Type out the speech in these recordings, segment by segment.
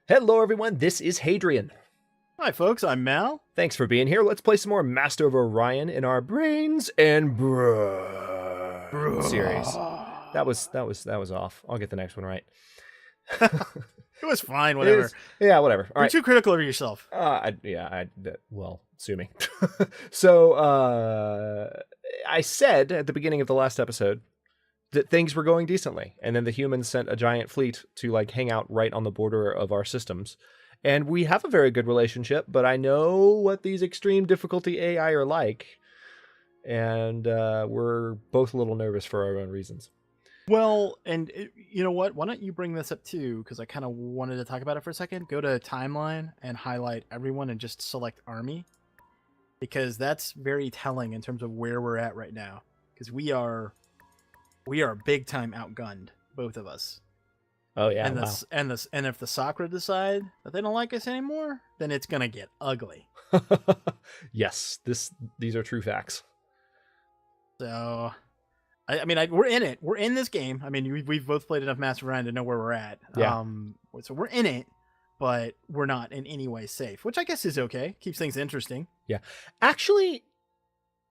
Hello, everyone. This is Hadrian. Hi, folks. I'm Mal. Thanks for being here. Let's play some more Master of Orion in our Brains and Brawn series. That was off. I'll get the next one right. It was fine. Whatever. Yeah, whatever. All You're right. too critical of yourself. Well, sue me. So, I said at the beginning of the last episode that things were going decently, and then the humans sent a giant fleet to like hang out right on the border of our systems. And we have a very good relationship, but I know what these extreme difficulty AI are like, and we're both a little nervous for our own reasons. Well, and you know what? Why don't you bring this up too? Because I kind of wanted to talk about it for a second. Go to timeline and highlight everyone and just select army, because that's very telling in terms of where we're at right now. Because we are big time outgunned, both of us. Oh yeah, and and if the Sakra decide that they don't like us anymore, then it's gonna get ugly. Yes, these are true facts. So, I mean, we're in it. We're in this game. I mean, we've both played enough Master of Orion to know where we're at. Yeah. So we're in it, but we're not in any way safe, which I guess is okay. Keeps things interesting. Yeah. Actually,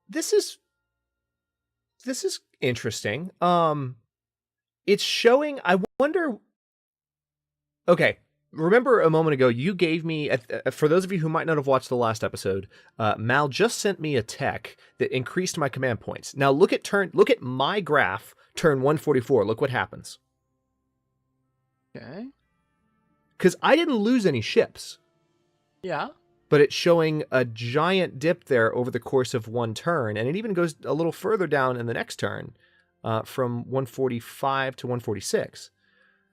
this is interesting. It's showing. I wonder. Okay. Remember a moment ago, you gave me, for those of you who might not have watched the last episode, Mal just sent me a tech that increased my command points. Now look at my graph, turn 144. Look what happens. Okay. Because I didn't lose any ships. Yeah. But it's showing a giant dip there over the course of one turn, and it even goes a little further down in the next turn, from 145 to 146.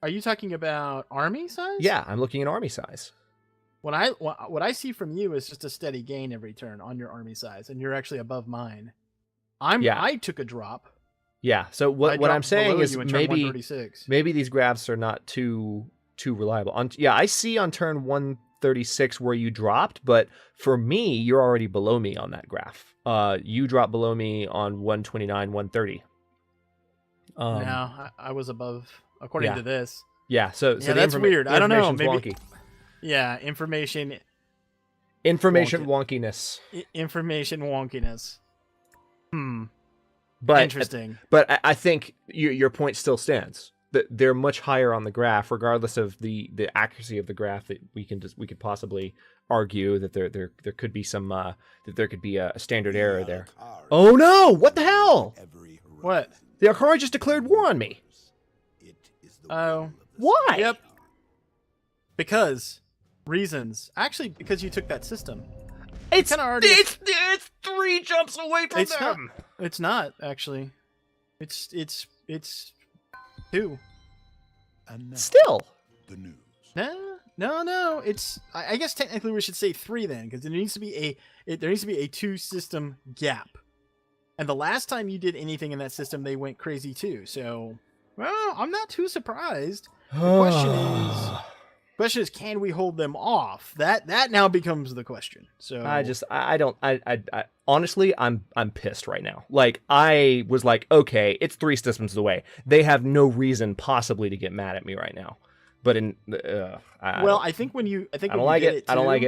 Are you talking about army size? Yeah, I'm looking at army size. What I see from you is just a steady gain every turn on your army size, and you're actually above mine. I took a drop. Yeah. So what I'm saying is maybe these graphs are not too reliable. I see on turn 136 where you dropped, but for me, you're already below me on that graph. You dropped below me on 129, 130. No, I was above. According to this. Yeah, so that's weird. I don't know. Maybe. Wonky. Yeah, information wonkiness. Information wonkiness. But interesting. But I think your point still stands. That they're much higher on the graph, regardless of the accuracy of the graph. That we could possibly argue that there could be some that there could be a standard error there. Oh no! What the hell? What? The Akari just declared war on me. Oh. Why? Yep. Because reasons. Actually, because you took that system. It's 3 jumps away from them. It's not actually. It's 2. Still. The news. No. It's I guess technically we should say 3 then, because there needs to be a 2-system gap. And the last time you did anything in that system, they went crazy too. So. Well, I'm not too surprised. The question is, can we hold them off? That now becomes the question. So I honestly, I'm pissed right now. Like, I was like, okay, it's 3 systems away. They have no reason possibly to get mad at me right now. But I think when you I don't like it. I don't like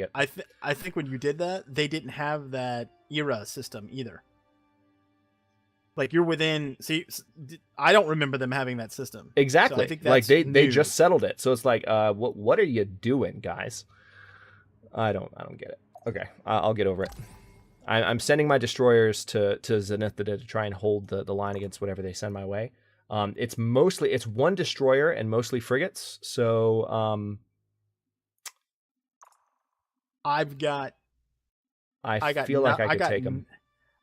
it. I think when you did that, they didn't have that era system either. Like, you're within. See, I don't remember them having that system. Exactly. So I think like they just settled it. So it's like, what are you doing, guys? I don't get it. Okay, I'll get over it. I'm sending my destroyers to Zenith to try and hold the line against whatever they send my way. It's 1 destroyer and mostly frigates. So I feel like I could take them.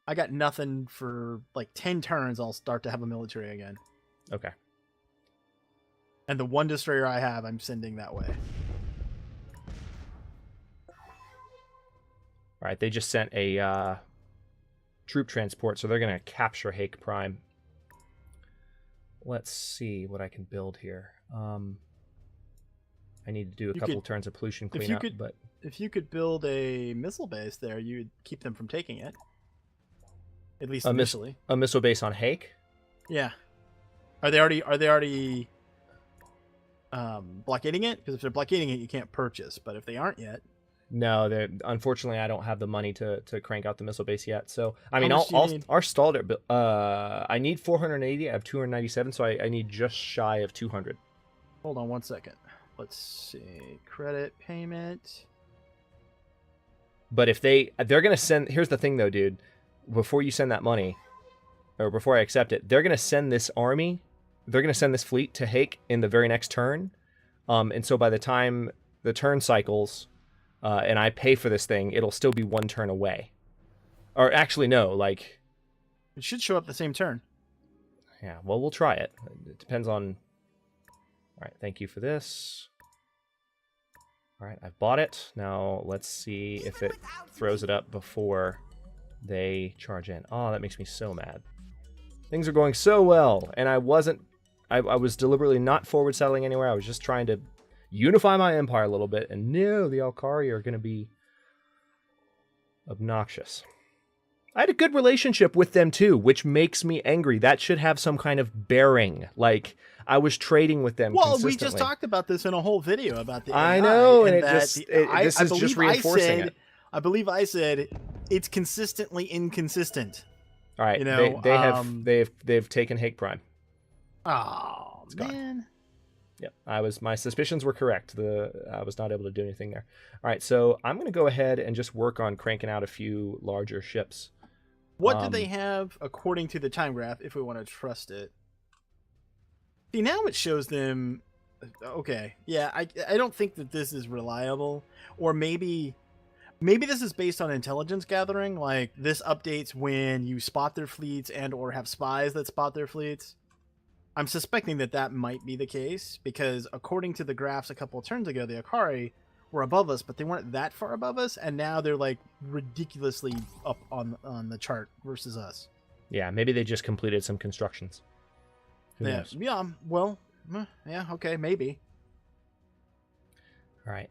I got nothing for like 10 turns. I'll start to have a military again. Okay. And the 1 destroyer I have, I'm sending that way. All right. They just sent a troop transport, so they're going to capture Hake Prime. Let's see what I can build here. I need to do a couple turns of pollution cleanup. If you could build a missile base there, you'd keep them from taking it. At least initially. A missile base on Hake? Yeah. Are they already blockading it? Because if they're blockading it, you can't purchase. But if they aren't yet, No, unfortunately, I don't have the money to crank out the missile base yet. So, I mean, How much do you need? our stalled it. I need 480. I have 297, so I need just shy of 200. Hold on 1 second. Let's see. Credit payment. But if they're gonna send. Here's the thing, though, dude. Before you send that money, or before I accept it, they're gonna send this army. They're gonna send this fleet to Hake in the very next turn. And so by the time the turn cycles, and I pay for this thing, it'll still be 1 turn away. Or actually, no, like... It should show up the same turn. Yeah, well, we'll try it. It depends on... All right, thank you for this. All right, I've bought it. Now, let's see if it throws it up before they charge in. Oh, that makes me so mad. Things are going so well, and I wasn't... I was deliberately not forward settling anywhere. I was just trying to unify my empire a little bit, and no, the Alkari are going to be obnoxious. I had a good relationship with them too, which makes me angry. That should have some kind of bearing. Like, I was trading with them consistently. We just talked about this in a whole video about the AI. I know, and this is just reinforcing it. I believe I said it's consistently inconsistent. All right, you know, they've taken Hake Prime. Oh, man. Yep, my suspicions were correct. I was not able to do anything there. All right, so I'm going to go ahead and just work on cranking out a few larger ships. What do they have according to the time graph, if we want to trust it? See, now it shows them... Okay, yeah, I don't think that this is reliable. Or maybe this is based on intelligence gathering. Like, this updates when you spot their fleets and or have spies that spot their fleets. I'm suspecting that might be the case, because according to the graphs a couple of turns ago, the Alkari were above us, but they weren't that far above us, and now they're like ridiculously up on the chart versus us. Yeah, maybe they just completed some constructions. Who knows? Yeah, well, yeah, okay, maybe. All right.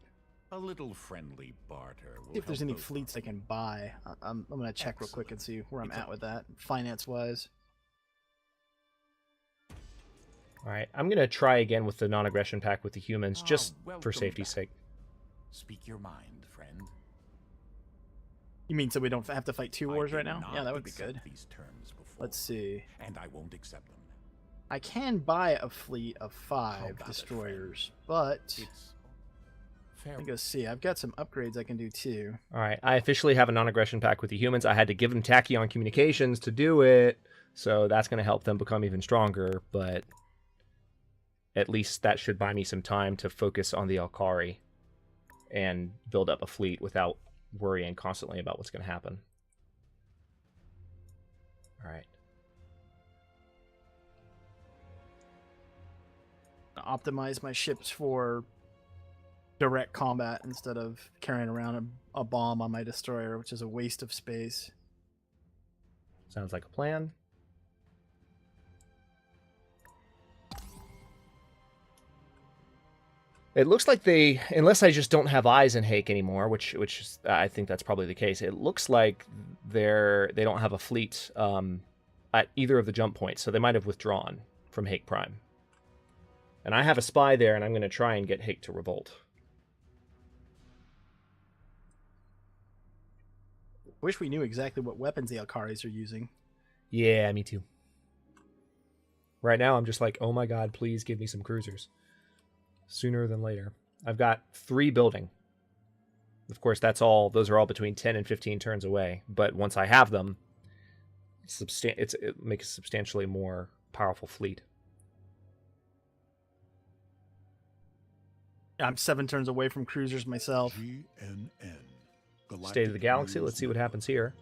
A little friendly barter. See if there's any fleets I can buy. I'm going to check real quick and see where I'm at with that, finance-wise. All right, I'm going to try again with the non-aggression pact with the humans, just for safety's sake. Speak your mind, friend. You mean so we don't have to fight 2 wars right now? Yeah, that would be good. These terms before, let's see. And I won't accept them. I can buy a fleet of 5 destroyers, but... Let me go see. I've got some upgrades I can do too. All right, I officially have a non-aggression pact with the humans. I had to give them tachyon communications to do it, so that's going to help them become even stronger, but... At least that should buy me some time to focus on the Alkari and build up a fleet without worrying constantly about what's going to happen. All right. Optimize my ships for direct combat instead of carrying around a bomb on my destroyer, which is a waste of space. Sounds like a plan. It looks like they, unless I just don't have eyes in Hake anymore, which is, I think that's probably the case. It looks like they don't have a fleet at either of the jump points, so they might have withdrawn from Hake Prime. And I have a spy there, and I'm going to try and get Hake to revolt. Wish we knew exactly what weapons the Alkaris are using. Yeah, me too. Right now, I'm just like, oh my god, please give me some cruisers. Sooner than later. I've got 3 building. Of course, those are all between 10 and 15 turns away. But once I have them, it makes a substantially more powerful fleet. I'm 7 turns away from cruisers myself. State of the galaxy. Let's see what happens here.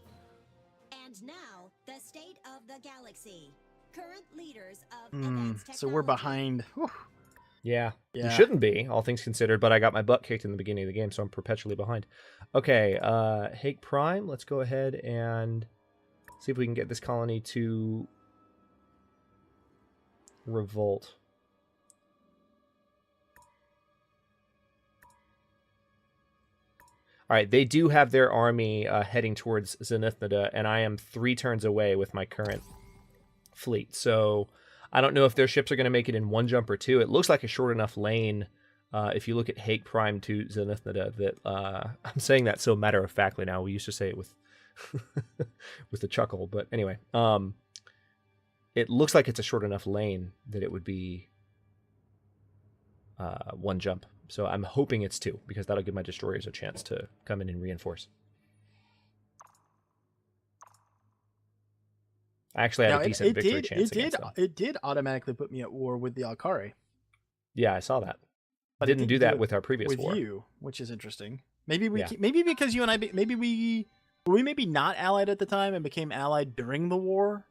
And now, the state of the galaxy. Current leaders of advanced technology. So we're behind. Whew. Yeah, you shouldn't be, all things considered, but I got my butt kicked in the beginning of the game, so I'm perpetually behind. Okay, Hake Prime, let's go ahead and see if we can get this colony to revolt. All right, they do have their army heading towards Zenithnida, and I am 3 turns away with my current fleet, so I don't know if their ships are going to make it in one jump or two. It looks like a short enough lane. If you look at Hake Prime to Zenithnida, that I'm saying that so matter-of-factly now. We used to say it with with a chuckle. But anyway, it looks like it's a short enough lane that it would be one jump. So I'm hoping it's two, because that'll give my destroyers a chance to come in and reinforce. I actually had a decent victory chance against them. It did automatically put me at war with the Alkari. Yeah, I saw that. But Didn't do that with our previous war. With you, which is interesting. Maybe Yeah. maybe because you and I, maybe we were we maybe not allied at the time and became allied during the war.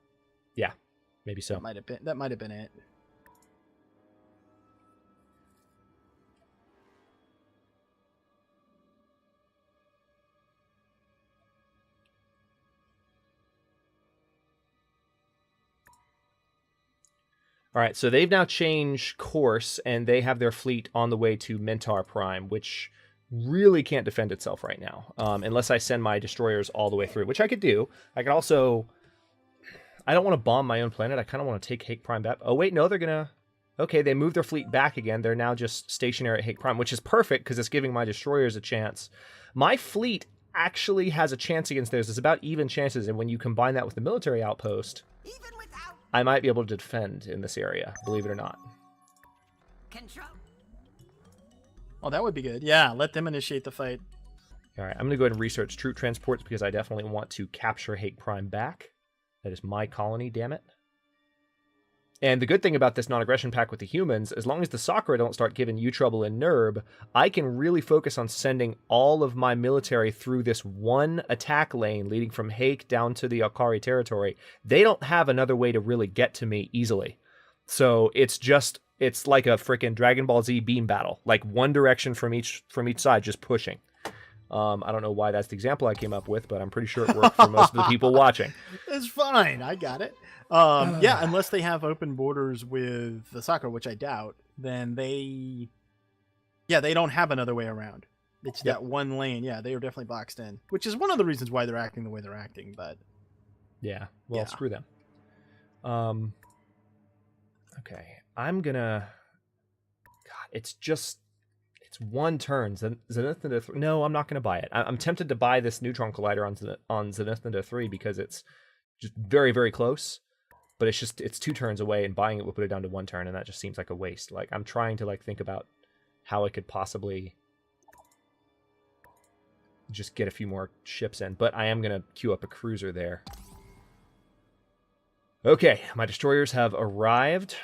Yeah, maybe so. That might have been it. All right, so they've now changed course, and they have their fleet on the way to Mentar Prime, which really can't defend itself right now, unless I send my destroyers all the way through, which I could do. I could also... I don't want to bomb my own planet. I kind of want to take Hake Prime back. Oh, wait, no, they're going to... Okay, they moved their fleet back again. They're now just stationary at Hake Prime, which is perfect because it's giving my destroyers a chance. My fleet actually has a chance against theirs. It's about even chances, and when you combine that with the military outpost... Even without I might be able to defend in this area, believe it or not. control. Oh, that would be good. Yeah, let them initiate the fight. All right, I'm going to go ahead and research troop transports because I definitely want to capture Hake Prime back. That is my colony, damn it. And the good thing about this non-aggression pact with the humans, as long as the Sakura don't start giving you trouble in Nerb, I can really focus on sending all of my military through this one attack lane leading from Hake down to the Alkari territory. They don't have another way to really get to me easily. So it's like a freaking Dragon Ball Z beam battle, like one direction from each side, just pushing. I don't know why that's the example I came up with, but I'm pretty sure it worked for most of the people watching. It's fine. I got it. Yeah, unless they have open borders with the Sakura, which I doubt, then they don't have another way around. It's that one lane. Yeah, they are definitely boxed in, which is one of the reasons why they're acting the way they're acting. But yeah, well, Yeah. screw them. Okay, I'm gonna. God, it's one turn. Zenithnida 3. No, I'm not gonna buy it. I'm tempted to buy this neutron collider on Zenithnida 3 because it's just very, very close. But it's 2 turns away, and buying it will put it down to 1 turn, and that just seems like a waste. Like, I'm trying to think about how I could possibly just get a few more ships in, but I am gonna queue up a cruiser there. Okay, my destroyers have arrived.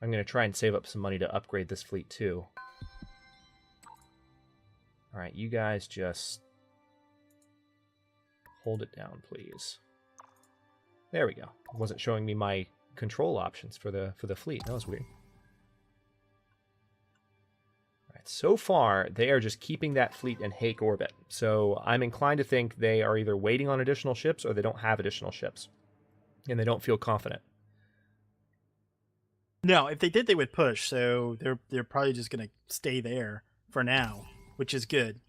I'm gonna try and save up some money to upgrade this fleet too. All right, you guys just hold it down, please. There we go. It wasn't showing me my control options for the fleet. That was weird. All right, so far they are just keeping that fleet in Hake orbit. So I'm inclined to think they are either waiting on additional ships or they don't have additional ships, and they don't feel confident. no, if they did, they would push. So they're probably just gonna stay there for now, which is good.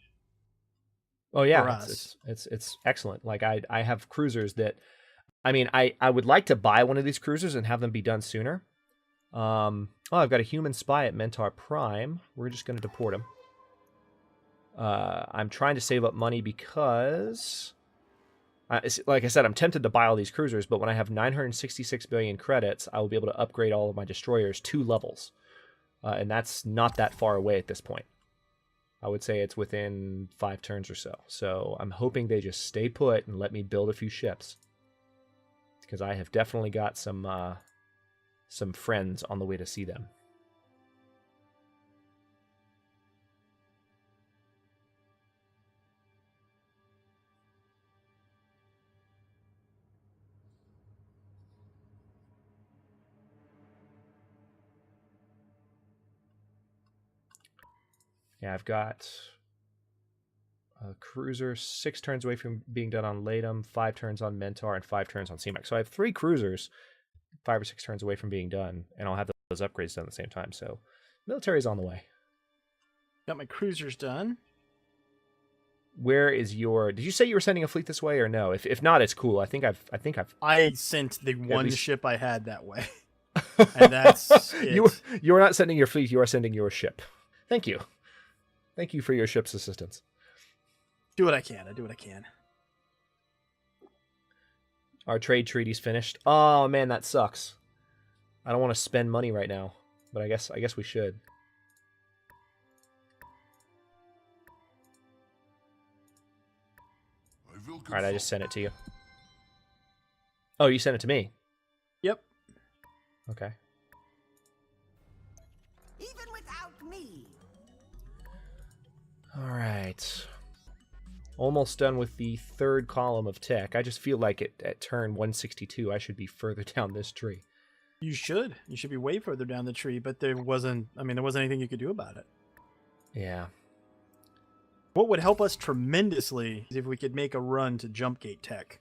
Oh yeah, For us. it's excellent. Like I have cruisers that, I mean, I would like to buy one of these cruisers and have them be done sooner. Oh, I've got a human spy at Mentar Prime. We're just going to deport him. I'm trying to save up money because, like I said, I'm tempted to buy all these cruisers, but when I have 966 billion credits, I will be able to upgrade all of my destroyers 2 levels, and that's not that far away at this point. I would say it's within 5 turns or so. So I'm hoping they just stay put and let me build a few ships, because I have definitely got some friends on the way to see them. Yeah, I've got a cruiser 6 turns away from being done on Latum, 5 turns on Mentar, and 5 turns on CMAX. So I have 3 cruisers 5 or 6 turns away from being done, and I'll have those upgrades done at the same time. So military's on the way. Got my cruisers done. where is your? Did you say you were sending a fleet this way or no? If not, it's cool. I think I've. I sent the one least- ship I had that way. And that's it. You are not sending your fleet. You are sending your ship. Thank you. Thank you for your ship's assistance. Do what I can. I do what I can. Our trade treaty's finished. Oh man, that sucks. I don't want to spend money right now, but I guess we should. All right, I just sent it to you. Oh, you sent it to me. Yep. Okay. Even without me. All right. Almost done with the third column of tech. I just feel like at turn 162, I should be further down this tree. You should. You should be way further down the tree, but there wasn't anything you could do about it. Yeah. What would help us tremendously is if we could make a run to jump gate tech.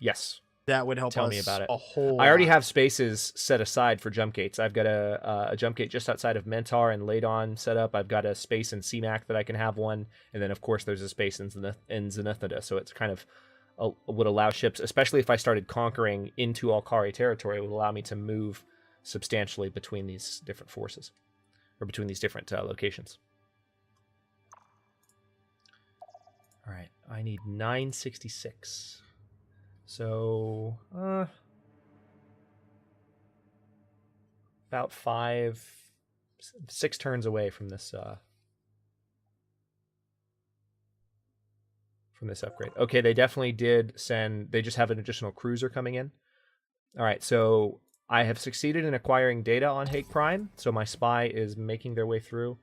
Yes. That would help Tell us me about it. a whole I already lot. have spaces set aside for jump gates. I've got a jump gate just outside of Mentor and Ladon set up. I've got a space in CMAC that I can have one. And then, of course, there's a space in Zenithida. So it's kind of would allow ships, especially if I started conquering into Alkari territory, it would allow me to move substantially between these different forces. Or between these different locations. All right. I need 966. So, about 6 turns away from this upgrade. Okay, they definitely did send. They just have an additional cruiser coming in. All right, so I have succeeded in acquiring data on Hague Prime. So my spy is making their way through.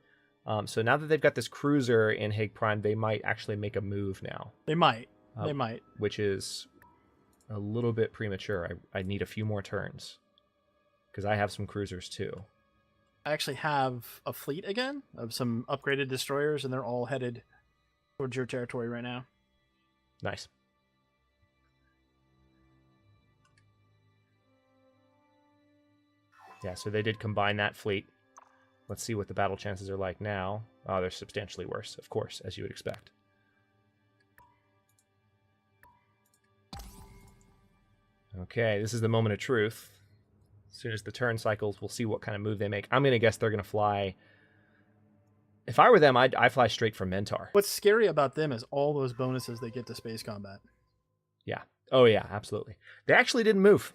So now that they've got this cruiser in Hague Prime, they might actually make a move now. They might. They might. Which is a little bit premature. I need a few more turns because I have some cruisers too. I actually have a fleet again of some upgraded destroyers, and they're all headed towards your territory right now. Nice. Yeah, so they did combine that fleet. Let's see what the battle chances are like now. Oh, they're substantially worse, of course, as you would expect. Okay, this is the moment of truth. As soon as the turn cycles, we'll see what kind of move they make. I'm going to guess they're going to fly. If I were them, I'd fly straight for Mentor. What's scary about them is all those bonuses they get to space combat. Yeah. Oh, yeah, absolutely. They actually didn't move.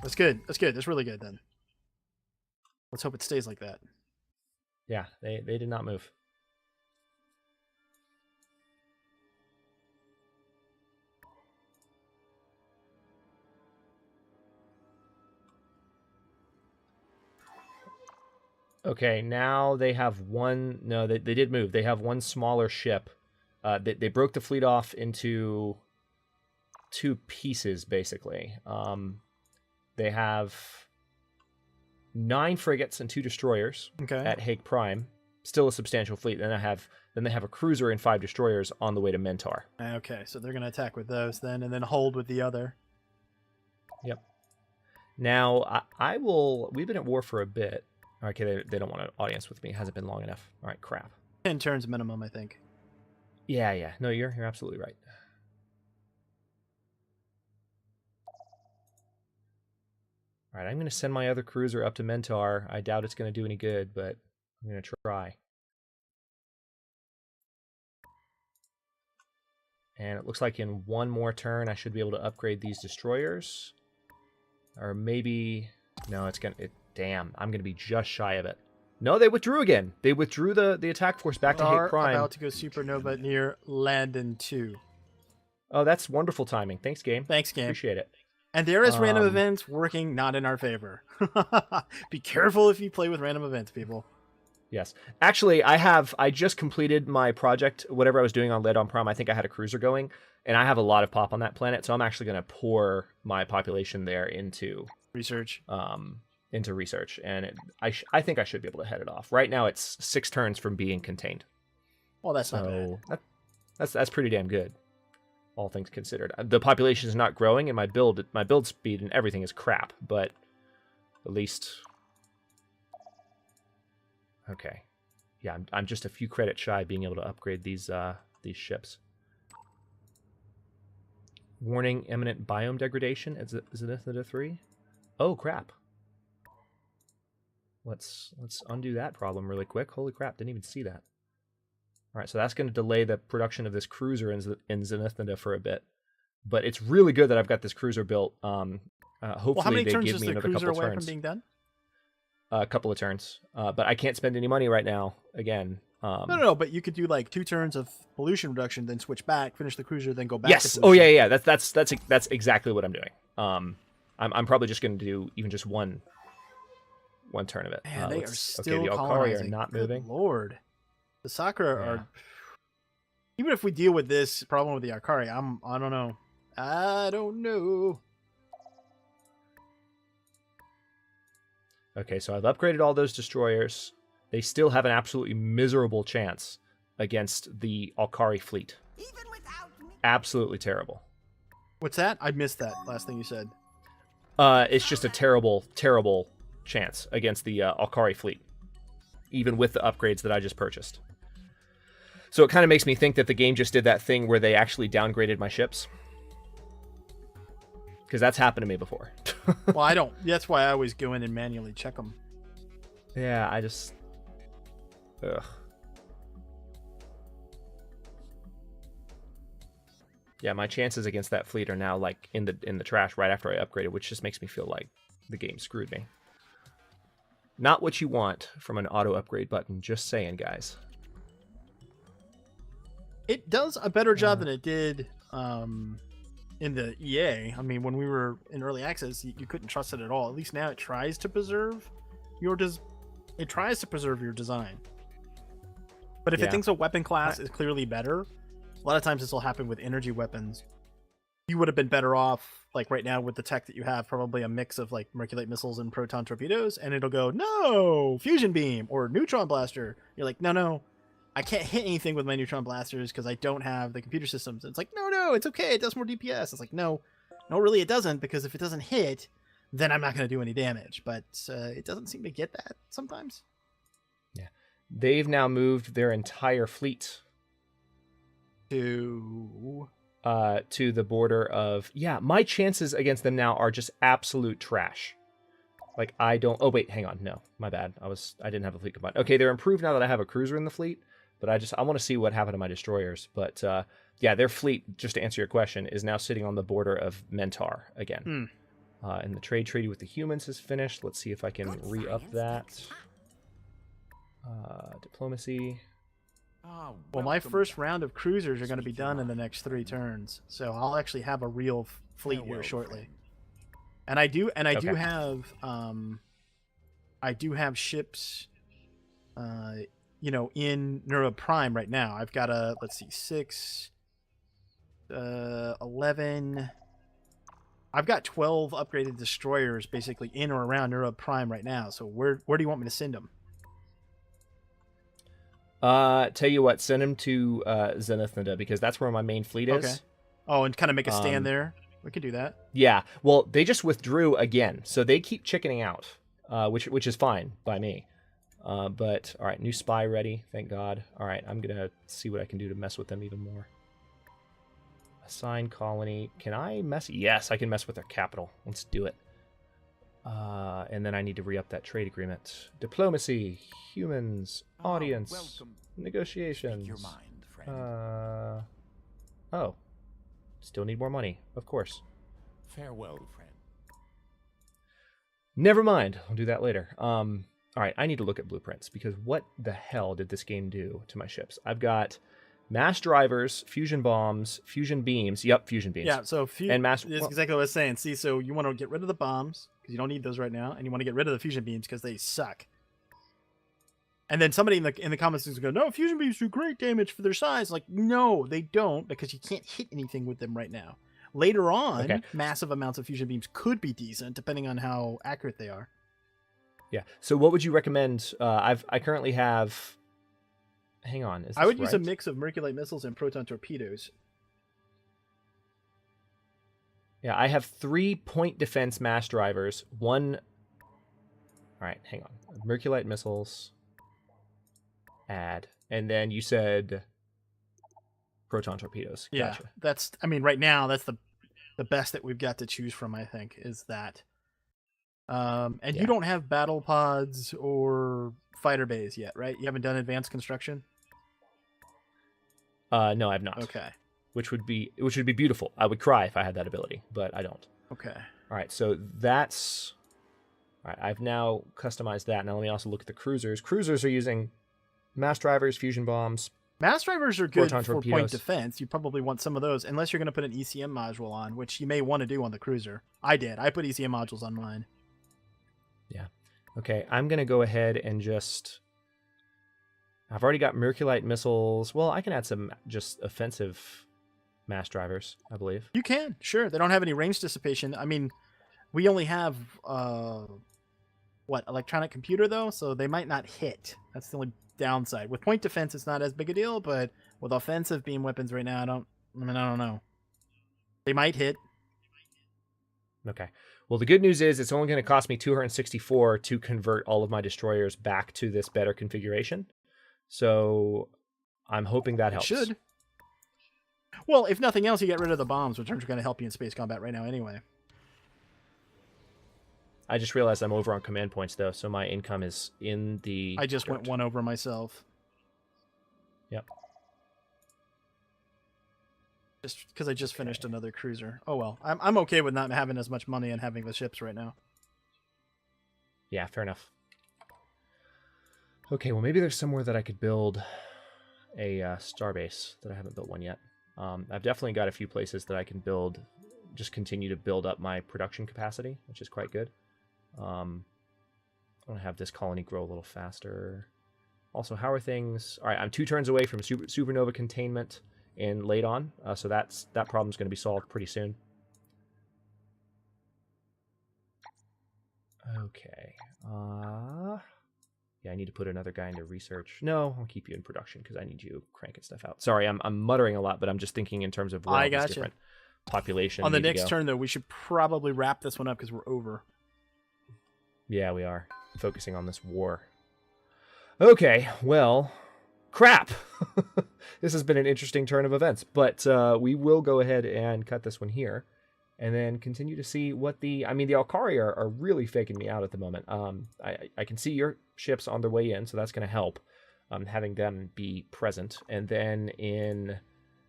That's good. That's good. That's really good then. Let's hope it stays like that. Yeah, they did not move. Okay, now they have one. No, they did move. They have one smaller ship. They broke the fleet off into 2 pieces, basically. They have 9 frigates and 2 destroyers at Hague Prime. Still a substantial fleet. Then they have a cruiser and 5 destroyers on the way to Mentor. Okay, so they're going to attack with those then, and then hold with the other. Yep. Now I will. We've been at war for a bit. Okay, they don't want an audience with me. It hasn't been long enough. All right, crap. 10 turns minimum, I think. Yeah. No, you're absolutely right. All right, I'm going to send my other cruiser up to Mentor. I doubt it's going to do any good, but I'm going to try. And it looks like in one more turn, I should be able to upgrade these destroyers. Or maybe... No, it's going to... Damn, I'm going to be just shy of it. No, they withdrew again. They withdrew the attack force back to Hague Prime. About to go supernova near Landon 2. Oh, that's wonderful timing. Thanks, game. Thanks, game. Appreciate it. And there is random events working not in our favor. Be careful if you play with random events, people. Yes. Actually, I just completed my project, whatever I was doing on Ladon Prime. I think I had a cruiser going, and I have a lot of pop on that planet, so I'm actually going to pour my population there into research. And I think I should be able to head it off. Right now, it's 6 turns from being contained. Well, that's not bad. That's pretty damn good, all things considered. The population is not growing, and my build speed and everything is crap. But at least, okay, yeah, I'm just a few credits shy of being able to upgrade these these ships. Warning: imminent biome degradation. Is it a 3? Oh crap! Let's undo that problem really quick. Holy crap! Didn't even see that. All right, so that's going to delay the production of this cruiser in Zenithida for a bit. But it's really good that I've got this cruiser built. Hopefully, Well, how many they turns give is me the another cruiser couple away from turns. being done? A couple of turns, but I can't spend any money right now. Again, No. But you could do like 2 turns of pollution reduction, then switch back, finish the cruiser, then go back. Yes. To Oh pollution. yeah. That's exactly what I'm doing. I'm probably just going to do even just one turn of it. Man, they are still okay. The Alkari colonizing. are not Good moving. Lord, the Sakura Yeah. are. Even if we deal with this problem with the Alkari, I don't know. I don't know. Okay, so I've upgraded all those destroyers. They still have an absolutely miserable chance against the Alkari fleet. Even without me. Absolutely terrible. What's that? I missed that last thing you said. It's just a terrible, terrible chance against the Alkari fleet, even with the upgrades that I just purchased. So it kind of makes me think that the game just did that thing where they actually downgraded my ships. Because that's happened to me before. Well, I don't. That's why I always go in and manually check them. Yeah, I just... Ugh. Yeah, my chances against that fleet are now like in the trash right after I upgraded, which just makes me feel like the game screwed me. Not what you want from an auto upgrade button, just saying, guys. It does a better job than it did in the EA. I mean, when we were in early access, you couldn't trust it at all. At least now it tries to preserve your design. But if it Yeah. thinks a weapon class is clearly better, a lot of times this will happen with energy weapons. You would have been better off, like right now with the tech that you have, probably a mix of like Merculite missiles and proton torpedoes, and it'll go, no, fusion beam or neutron blaster. You're like, no, I can't hit anything with my neutron blasters because I don't have the computer systems. And it's like, no, it's okay. It does more DPS. It's like, no, really it doesn't, because if it doesn't hit, then I'm not going to do any damage. But it doesn't seem to get that sometimes. Yeah. They've now moved their entire fleet To the border of... Yeah, my chances against them now are just absolute trash. Like, I don't... Oh, wait, hang on. No, my bad. I didn't have a fleet combined. Okay, they're improved now that I have a cruiser in the fleet, but I want to see what happened to my destroyers. But, yeah, their fleet, just to answer your question, is now sitting on the border of Mentar again. And the trade treaty with the humans is finished. Let's see if I can Good re-up science that. takes Diplomacy. Well, my first round of cruisers are going to be done in the next 3 turns, so I'll actually have a real fleet here shortly. And I do have ships, in Neuro Prime right now. I've got 6, 11. I've got 12 upgraded destroyers basically in or around Neuro Prime right now. So where do you want me to send them? Tell you what, send him to Zenithida, because that's where my main fleet is. Okay. Oh, and kind of make a stand there. We could do that. Yeah. Well, they just withdrew again, so they keep chickening out, which is fine by me. But all right, new spy ready. Thank God. All right, I'm gonna see what I can do to mess with them even more. Assign colony. Can I mess? Yes, I can mess with their capital. Let's do it. And then I need to re-up that trade agreement. Diplomacy, humans, audience, welcome. negotiations. Speak your mind, friend. Oh. Still need more money, of course. Farewell, friend. Never mind. I'll do that later. All right, I need to look at blueprints, because what the hell did this game do to my ships? I've got mass drivers, fusion bombs, fusion beams. Yep, fusion beams. Yeah, so And that's exactly what I was saying. See, so you want to get rid of the bombs because you don't need those right now, and you want to get rid of the fusion beams because they suck. And then somebody in the comments is going, no, fusion beams do great damage for their size. Like, no, they don't, because you can't hit anything with them right now. Later on, massive amounts of fusion beams could be decent, depending on how accurate they are. Yeah. So what would you recommend? I currently have... Hang on. Is I would this use a right? mix of Merculite missiles and proton torpedoes. Yeah, I have 3 point defense mass drivers. 1... All right, hang on. Merculite missiles... Add. And then you said proton torpedoes. Yeah, Gotcha. that's. I mean, right now that's the best that we've got to choose from. I think is that. And Yeah. you don't have battle pods or fighter bays yet, right? You haven't done advanced construction. No, I've not. Okay. Which would be beautiful. I would cry if I had that ability, but I don't. Okay. All right, so that's all right. I've now customized that. Now let me also look at the cruisers. Cruisers are using mass drivers, fusion bombs. Mass drivers are good Proton for point torpedoes. defense. You probably want some of those, unless you're going to put an ECM module on, which you may want to do on the cruiser. I did. I put ECM modules on mine. Yeah. Okay, I'm gonna go ahead and just. I've already got Merculite missiles. Well, I can add some just offensive mass drivers, I believe. You can, sure. They don't have any range dissipation. I mean, we only have electronic computer though, so they might not hit. That's the only downside. With point defense, it's not as big a deal, but with offensive beam weapons right now, I don't know. They might hit. Okay. Well, the good news is it's only going to cost me 264 to convert all of my destroyers back to this better configuration. So I'm hoping that helps. It should. Well, if nothing else, you get rid of the bombs, which aren't going to help you in space combat right now anyway. I just realized I'm over on command points, though, so my income is in the I just dirt. went one over myself. Yep. Just because I just finished another cruiser. Oh well, I'm okay with not having as much money and having the ships right now. Yeah, fair enough. Okay, well, maybe there's somewhere that I could build a starbase that I haven't built one yet. I've definitely got a few places that I can build, just continue to build up my production capacity, which is quite good. I want to have this colony grow a little faster. Also, how are things? All right, I'm 2 turns away from supernova containment in Ladon, so that problem's going to be solved pretty soon. Okay. Yeah, I need to put another guy into research. No, I'll keep you in production because I need you cranking stuff out. Sorry, I'm muttering a lot, but I'm just thinking in terms of where all these different population. On the need to next go. turn, though, we should probably wrap this one up because we're over. Yeah, we are focusing on this war. Okay, well, crap. This has been an interesting turn of events, but we will go ahead and cut this one here. And then continue to see what the Alkari are really faking me out at the moment. I can see your ships on their way in, so that's going to help, having them be present. And then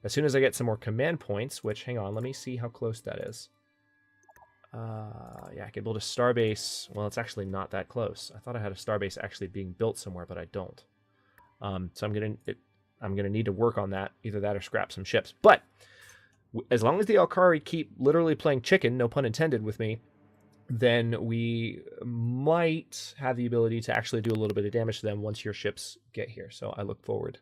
as soon as I get some more command points, which, hang on, let me see how close that is. Yeah, I can build a starbase. Well, it's actually not that close. I thought I had a starbase actually being built somewhere, but I don't. So I'm gonna need to work on that, either that or scrap some ships. But as long as the Alkari keep literally playing chicken, no pun intended, with me, then we might have the ability to actually do a little bit of damage to them once your ships get here. So I look forward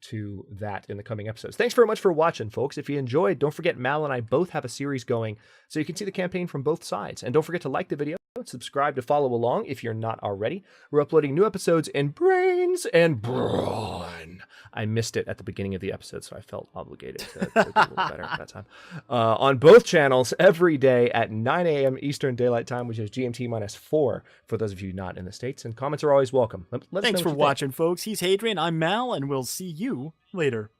to that in the coming episodes. Thanks very much for watching, folks. If you enjoyed, don't forget Mal and I both have a series going, so you can see the campaign from both sides. And don't forget to like the video, subscribe to follow along if you're not already. We're uploading new episodes in Brains and Brawn. I missed it at the beginning of the episode, so I felt obligated to do a little better at that time. On both channels every day at 9 a.m. Eastern Daylight Time, which is GMT -4 for those of you not in the States. And comments are always welcome. Let us Thanks know for what you think. watching, folks. He's Hadrian, I'm Mal, and we'll see you later.